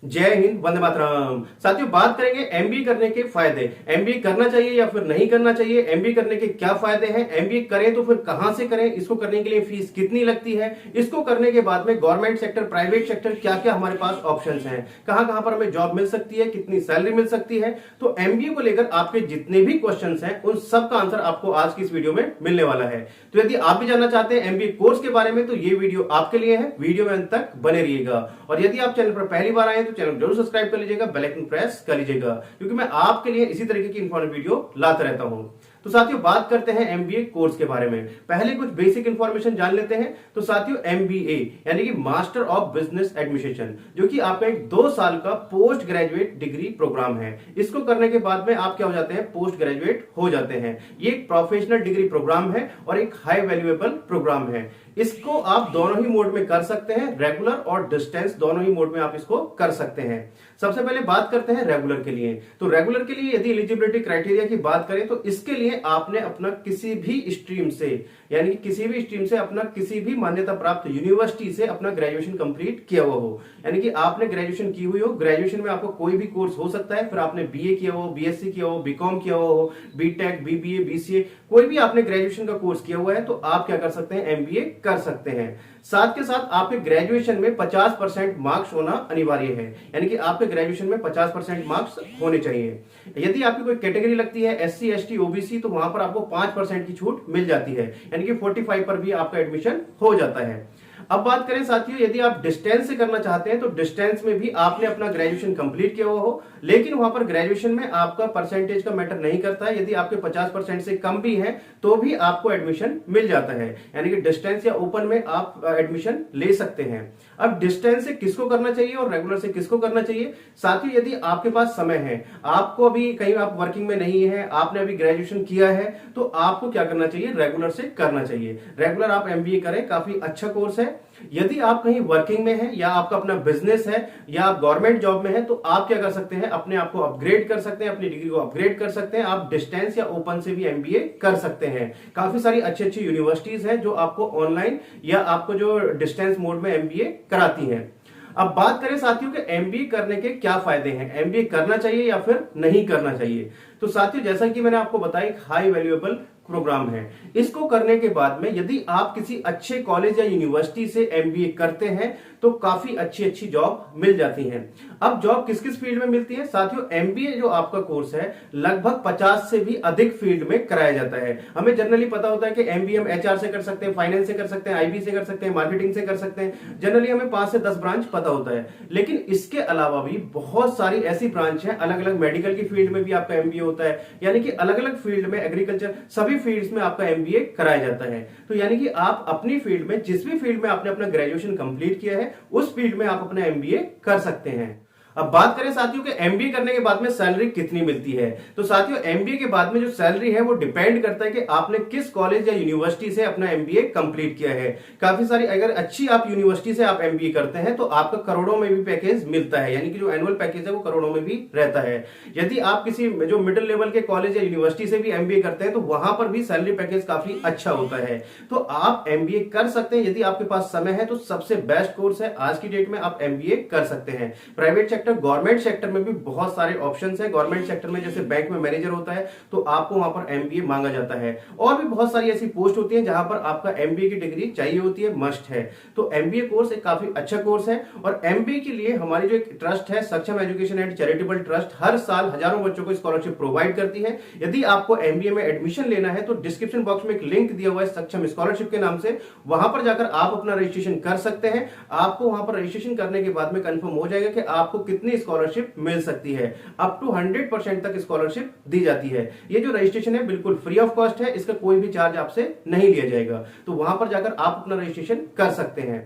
जय हिंद, वंदे मातरम। साथियों, बात करेंगे एमबीए करने के फायदे। एमबीए करना चाहिए या फिर नहीं करना चाहिए, एमबीए करने के क्या फायदे हैं, एमबीए करें तो फिर कहां से करें, इसको करने के लिए फीस कितनी लगती है, इसको करने के बाद में गवर्नमेंट सेक्टर, प्राइवेट सेक्टर, क्या क्या हमारे पास ऑप्शंस हैं, कहां कहां पर हमें जॉब मिल सकती है, कितनी सैलरी मिल सकती है। तो एमबीए को लेकर आपके जितने भी क्वेश्चन हैं उन सब का आंसर आपको आज की इस वीडियो में मिलने वाला है। तो यदि आप भी जानना चाहते हैं एमबीए कोर्स के बारे में तो ये वीडियो आपके लिए है। वीडियो में अंत तक बने रहिएगा। और यदि आप चैनल पर पहली बार आए तो चैनल जरूर सब्सक्राइब कर लीजिएगा, बेल आइकन प्रेस कर लीजिएगा, क्योंकि मैं आपके लिए इसी तरीके की इंफॉर्मेटिव वीडियो लाता रहता हूं। तो साथियों, बात करते हैं एमबीए कोर्स के बारे में। पहले कुछ बेसिक इंफॉर्मेशन जान लेते हैं। तो साथियों, एमबीए यानी कि मास्टर ऑफ बिजनेस एडमिनिस्ट्रेशन, जो कि आपका एक 2 साल का पोस्ट ग्रेजुएट डिग्री प्रोग्राम है। इसको करने के बाद में आप क्या हो जाते हैं, पोस्ट ग्रेजुएट हो जाते हैं। ये एक प्रोफेशनल डिग्री प्रोग्राम है और एक हाई वैल्यूएबल प्रोग्राम है। इसको आप दोनों ही मोड में कर सकते हैं, रेगुलर और डिस्टेंस, दोनों ही मोड में आप इसको कर सकते हैं। सबसे पहले बात करते हैं रेगुलर के लिए। तो रेगुलर के लिए यदि एलिजिबिलिटी क्राइटेरिया की बात करें तो इसके लिए आपने अपना किसी भी स्ट्रीम से, यानी कि किसी भी स्ट्रीम से, अपना किसी भी मान्यता प्राप्त यूनिवर्सिटी से अपना ग्रेजुएशन कंप्लीट किया हुआ हो। यानी कि आपने ग्रेजुएशन की हुई हो, ग्रेजुएशन में आपको कोई भी कोर्स हो सकता है, फिर आपने बीए किया हो, बीएससी किया हो, बीकॉम किया हो, बीटेक, बीबीए, बीसीए, कोई भी आपने ग्रेजुएशन का कोर्स किया हुआ है तो आप क्या कर सकते हैं, एमबीए कर सकते हैं। साथ के साथ आपके ग्रेजुएशन में 50% मार्क्स होना अनिवार्य है, यानी कि आपके ग्रेजुएशन में 50% मार्क्स होने चाहिए। यदि आपकी कोई कैटेगरी लगती है एससी, एसटी, ओबीसी, तो वहां पर आपको 5% की छूट मिल जाती है, यानी कि 45 पर भी आपका एडमिशन हो जाता है। अब बात करें साथियों, यदि आप डिस्टेंस से करना चाहते हैं तो डिस्टेंस में भी आपने अपना ग्रेजुएशन कंप्लीट किया हुआ हो, लेकिन वहां पर ग्रेजुएशन में आपका परसेंटेज का मैटर नहीं करता है। यदि आपके 50% से कम भी है तो भी आपको एडमिशन मिल जाता है, यानी कि डिस्टेंस या ओपन में आप एडमिशन ले सकते हैं। अब डिस्टेंस से किसको करना चाहिए और रेगुलर से किसको करना चाहिए। साथियों, यदि आपके पास समय है, आपको अभी कहीं आप वर्किंग में नहीं है, आपने अभी ग्रेजुएशन किया है, तो आपको क्या करना चाहिए, रेगुलर से करना चाहिए। रेगुलर आप एमबीए करें, काफी अच्छा कोर्स है। यदि आप कहीं वर्किंग में हैं या आपका अपना बिजनेस है या आप गवर्नमेंट जॉब में हैं तो आप क्या कर सकते हैं, अपने आप को अपग्रेड कर सकते हैं, अपनी डिग्री को अपग्रेड कर सकते हैं। आप डिस्टेंस या ओपन से भी एमबीए कर सकते हैं। काफी सारी अच्छी अच्छी यूनिवर्सिटीज हैं जो आपको ऑनलाइन या आपको जो डिस्टेंस मोड में एमबीए कराती हैं। अब बात करें साथियों के एमबीए करने के क्या फायदे हैं, एमबीए करना चाहिए या फिर नहीं करना चाहिए। तो साथियों, जैसा कि मैंने आपको बताया, एक हाई वैल्यूएबल प्रोग्राम है। इसको करने के बाद में यदि आप किसी अच्छे कॉलेज या यूनिवर्सिटी से एमबीए करते हैं तो काफी अच्छी अच्छी जॉब मिल जाती हैं। अब जॉब किस किस फील्ड में मिलती है साथियों, एमबीए जो आपका कोर्स है लगभग 50 से भी अधिक फील्ड में कराया जाता है। हमें जनरली पता होता है कि एमबीए हम एचआर से कर सकते हैं, फाइनेंस से कर सकते हैं, आईबी से कर सकते हैं, मार्केटिंग से कर सकते हैं। जनरली हमें 5 से 10 ब्रांच पता होता है, लेकिन इसके अलावा भी बहुत सारी ऐसी ब्रांच है, अलग अलग मेडिकल की फील्ड में भी आपका एमबीए होता है, यानी कि अलग अलग फील्ड में, एग्रीकल्चर, सभी फील्ड्स में आपका एमबीए कराया जाता है। तो यानी कि आप अपनी फील्ड में, जिस भी फील्ड में आपने अपना ग्रेजुएशन कंप्लीट किया है उस फील्ड में आप अपना एमबीए कर सकते हैं। अब बात करें साथियों के एमबीए करने के बाद में सैलरी कितनी मिलती है। तो साथियों, एमबीए के बाद में जो सैलरी है वो डिपेंड करता है कि आपने किस कॉलेज या यूनिवर्सिटी से अपना एमबीए कंप्लीट किया है। काफी सारी, अगर अच्छी आप यूनिवर्सिटी से आप एमबीए करते हैं तो आपका करोड़ों में भी पैकेज मिलता है, यानी कि जो एनुअल पैकेज है वो करोड़ों में भी रहता है। यदि आप किसी जो मिडिल लेवल के कॉलेज या यूनिवर्सिटी से भी एमबीए करते हैं तो वहां पर भी सैलरी पैकेज काफी अच्छा होता है। तो आप एमबीए कर सकते हैं, यदि आपके पास समय है तो सबसे बेस्ट कोर्स है। आज की डेट में आप एमबीए कर सकते हैं। प्राइवेट सेक्टर, गवर्नमेंट सेक्टर में भी बहुत सारे ऑप्शंस हैं। गवर्नमेंट सेक्टर में जैसे बैंक में मैनेजर होता है तो आपको वहां पर एमबीए मांगा जाता है, और भी बहुत सारी ऐसी पोस्ट होती है जहां पर आपका एमबीए की डिग्री चाहिए होती है, मस्ट है। तो एमबीए कोर्स एक काफी अच्छा कोर्स है। और एमबीए के लिए हमारी जो एक ट्रस्ट है, सक्षम एजुकेशन एंड चैरिटेबल ट्रस्ट, हर साल हजारों बच्चों को स्कॉलरशिप प्रोवाइड करती है। यदि आपको एमबीए में एडमिशन लेना है तो डिस्क्रिप्शन बॉक्स में एक लिंक दिया हुआ है सक्षम स्कॉलरशिप के नाम से, वहां पर जाकर आप अपना रजिस्ट्रेशन कर सकते हैं। आपको वहां पर रजिस्ट्रेशन करने के बाद में कंफर्म हो जाएगा कि आपको कितनी स्कॉलरशिप मिल सकती है। अप टू 100% तक स्कॉलरशिप दी जाती है। ये जो रजिस्ट्रेशन है बिल्कुल फ्री ऑफ कॉस्ट है, इसका कोई भी चार्ज आपसे नहीं लिया जाएगा। तो वहां पर जाकर आप अपना रजिस्ट्रेशन कर सकते हैं।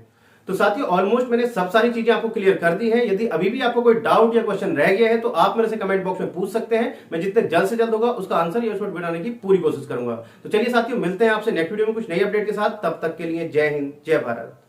तो साथियों, ऑलमोस्ट मैंने सब सारी चीजें आपको क्लियर कर दी है। यदि अभी भी आपको कोई डाउट या क्वेश्चन रह गया है तो आप मेरे से कमेंट बॉक्स में पूछ सकते हैं। मैं जितने जल्द से जल्द होगा उसका आंसर या उसमें बनाने की पूरी कोशिश करूंगा। तो चलिए साथियों, मिलते हैं आपसे नेक्स्ट वीडियो में कुछ नई अपडेट के साथ। तब तक के लिए जय हिंद, जय भारत।